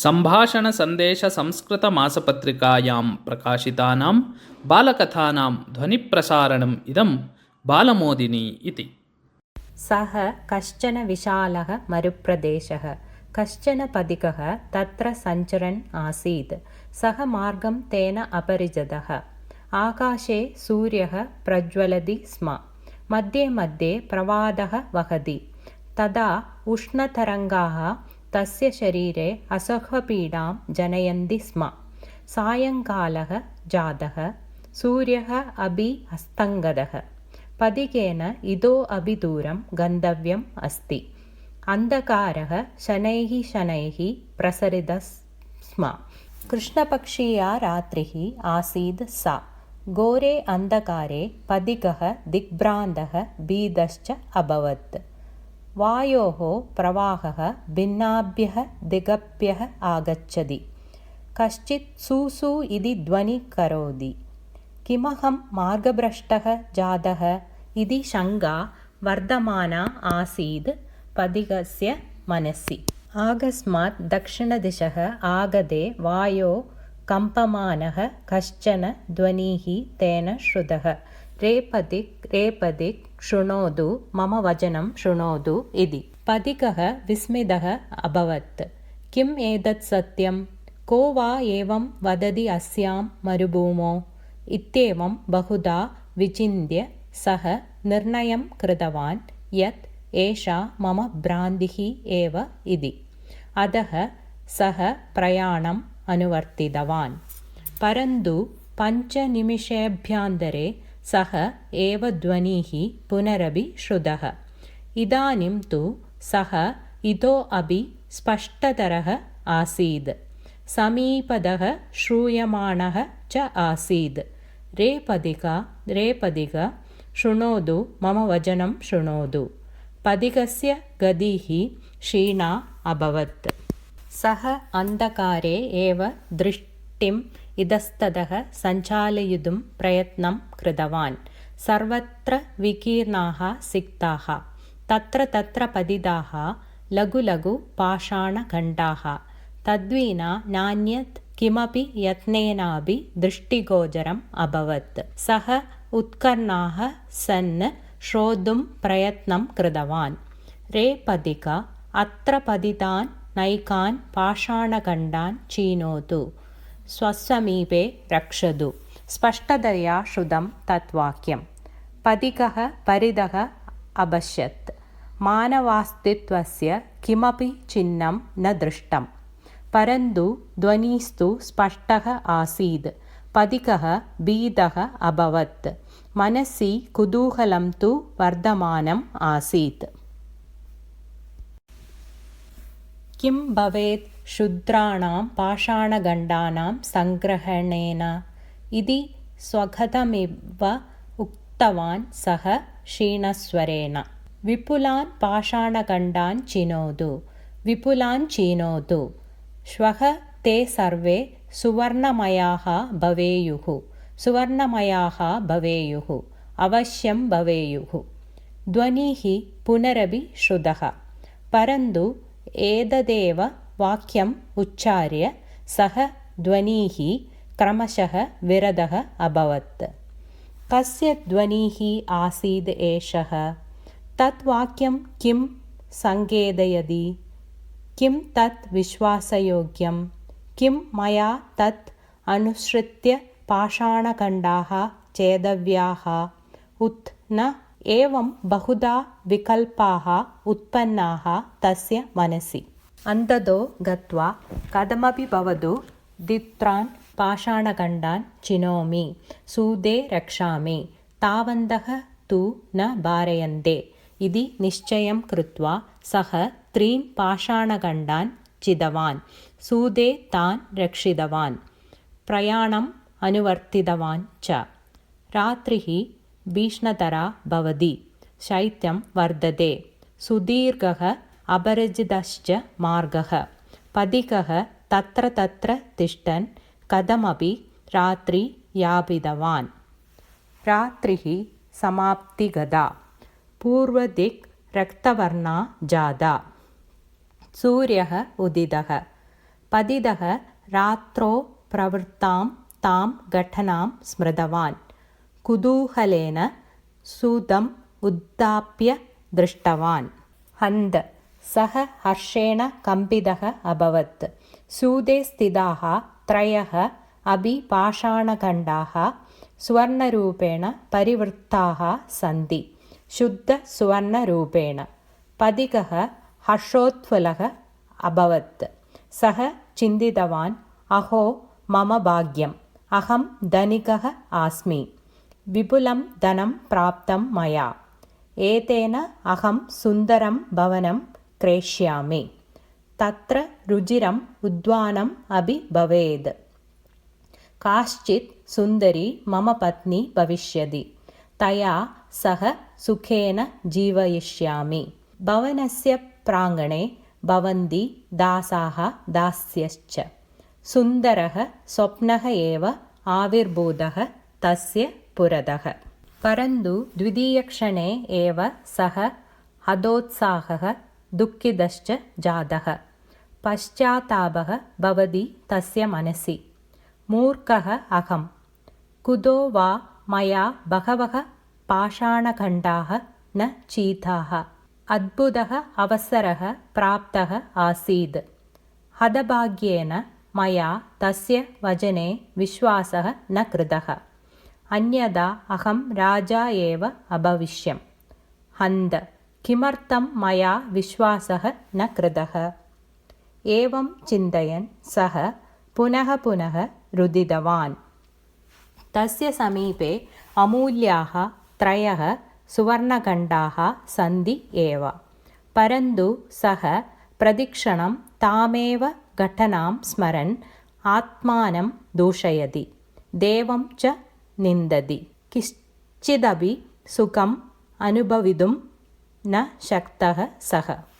सम्भाषणसन्देशसंस्कृतमासपत्रिकायां प्रकाशितानां बालकथानां ध्वनिप्रसारणम् इदं बालमोदिनी इति। सः कश्चन विशालः मरुप्रदेशः, कश्चन पथिकः तत्र सञ्चरन् आसीत्। सः मार्गं तेन अपरिचितः। आकाशे सूर्यः प्रज्वलति स्म, मध्ये मध्ये प्रवाहः वहति। तदा उष्णतरङ्गाः तस्य शरीरे असह्यपीडां जनयन्ति स्म। सायङ्कालः जातः, सूर्यः अपि अस्तङ्गतः। पथिकेन इतोऽपि दूरं गन्तव्यम् अस्ति। अन्धकारः शनैः शनैः प्रसरितः स्म। कृष्णपक्षीया रात्रिः आसीत् सा। घोरे अन्धकारे पथिकः दिग्भ्रान्तः भीतश्च अभवत्। वायोः प्रवाहः भिन्नाभ्यः दिग्भ्यः आगच्छति। कश्चित् सूसू इति ध्वनिं करोति। किमहं मार्गभ्रष्टः जातः इति शङ्का वर्धमाना आसीत् पथिकस्य मनसि। अकस्मात् दक्षिणदिशः आगते वायो कम्पमानः कश्चन ध्वनिः तेन श्रुतः। रे पथिक्, रे पथिक्, शृणोतु, मम वचनं शृणोतु इति। पथिकः विस्मितः अभवत्। किम् एतत् सत्यं? को वा एवं वदति अस्यां मरुभूमौ? इत्येवं बहुधा विचिन्त्य सः निर्णयं कृतवान् यत् एषा मम भ्रान्तिः एव इति। अतः सः प्रयाणम् अनुवर्तितवान्। परन्तु 5 निमिषेभ्यन्तरे सः एव ध्वनिः पुनरपि श्रुतः। इदानीं तु सः इतोऽपि स्पष्टतरः आसीत्। समीपतः श्रूयमाणः च आसीत्। रे पथिक, रे पथिक, शृणोतु, मम वचनं शृणोतु। पथिकस्य गतिः क्षीणा अभवत्। सः अन्धकारे एव दृष्टिम् इतस्ततः सञ्चालयितुं प्रयत्नं कृतवान्। सर्वत्र विकीर्णाः सिक्ताः, तत्र तत्र पतिताः लघु लघु पाषाणखण्डाः। तद्विना नान्यत् किमपि यत्नेनापि दृष्टिगोचरम् अभवत्। सः उत्कण्ठाः सन् श्रोतुं प्रयत्नं कृतवान्। रे पथिक, अत्र पतितान् नैकान् पाषाणखण्डान् चिनोतु, स्वसमीपे रक्षतु। स्पष्टतया श्रुतं तत् वाक्यं। पथिकः परितः अपश्यत्। मानवास्तित्वस्य किमपि चिह्नं न दृष्टम्। परन्तु ध्वनिस्तु स्पष्टः आसीत्। पथिकः भीतः अभवत्। मनसि कुतूहलं तु वर्धमानम् आसीत्। किं भवेत् शूद्राणां पाषाणखण्डानां सङ्ग्रहणेन इति स्वगतमिव उक्तवान् सः क्षीणस्वरेण। विपुलान् पाषाणखण्डान् चिनोतु, विपुलान् चिनोतु। श्वः ते सर्वे सुवर्णमयाः भवेयुः, सुवर्णमयाः भवेयुः, अवश्यं भवेयुः। ध्वनिः पुनरपि श्रुतः। परन्तु एतदेव वाक्यम् उच्चार्य सः ध्वनिः क्रमशः विरतः अभवत्। कस्य ध्वनिः आसीत् एषः? तत् वाक्यं किं सङ्केतयति? किं तत् विश्वासयोग्यं? किं मया तत् अनुसृत्य पाषाणखण्डाः छेदव्याः उत न? एवं बहुधा विकल्पाः उत्पन्नाः तस्य मनसि। अन्ततो गत्वा कथमपि भवतु द्वित्रान् पाषाणखण्डान् चिनोमि, सूदे रक्षामि, तावन्तः तु न भारयन्ते इति निश्चयं कृत्वा सः 3 पाषाणखण्डान् चितवान्। सूदे तान् रक्षितवान्। प्रयाणम् अनुवर्तितवान् च। रात्रिः भीषणतरा भवति। शैत्यं वर्धते। सुदीर्घः अपरिचितश्च मार्गः। पथिकः तत्र तत्र तिष्ठन् कथमपि रात्रि यापितवान्। रात्रिः समाप्तिगता। पूर्वदिक् रक्तवर्णा जाता। सूर्यः उदितः। पतितः रात्रौ प्रवृत्तां तां घटनां स्मृतवान्। कुतूहलेन सूतम् उद्धाप्य दृष्टवान्। हन्त सः हर्षेण कम्पितः अभवत्। सूते स्थिताः त्रयः अपि पाषाणखण्डाः सुवर्णरूपेण परिवृत्ताः सन्ति, शुद्धसुवर्णरूपेण। पथिकः हर्षोत्फुल्लः अभवत्। सः चिन्तितवान्, अहो मम भाग्यम्, अहं धनिकः अस्मि, विपुलं धनं प्राप्तं मया, एतेन अहं सुन्दरं भवनं क्रेष्यामि, तत्र रुचिरम् उद्यानम् अपि भवेत्, काश्चित् सुन्दरी मम पत्नी भविष्यति, तया सह सुखेन जीवयिष्यामि। भवनस्य प्राङ्गणे भवन्ति दासाः दास्यश्च। सुन्दरः स्वप्नः एव आविर्भूतः तस्य पुरतः। परन्तु द्वितीयक्षणे एव सः हतोत्साहः दुःखितश्च जातः। पश्चात्तापः भवति तस्य मनसि। मूर्खः अहं, कुतो वा मया बहवः पाषाणखण्डाः न चीताः। अद्भुतः अवसरः प्राप्तः आसीत्। हतभाग्येन मया तस्य वचने विश्वासः न कृतः, अन्यथा अहं राजा एव अभविष्यम्। हन्त किमर्थं मया विश्वासः न कृतः? एवं चिन्तयन् सः पुनः पुनः रुदितवान्। तस्य समीपे अमूल्याः त्रयः सुवर्णखण्डाः सन्ति एव, परन्तु सः प्रतिक्षणं तामेव घटनां स्मरन् आत्मानं दूषयति, देवं च निन्दति, किञ्चिदपि सुखम् अनुभवितुं न शक्तः सः।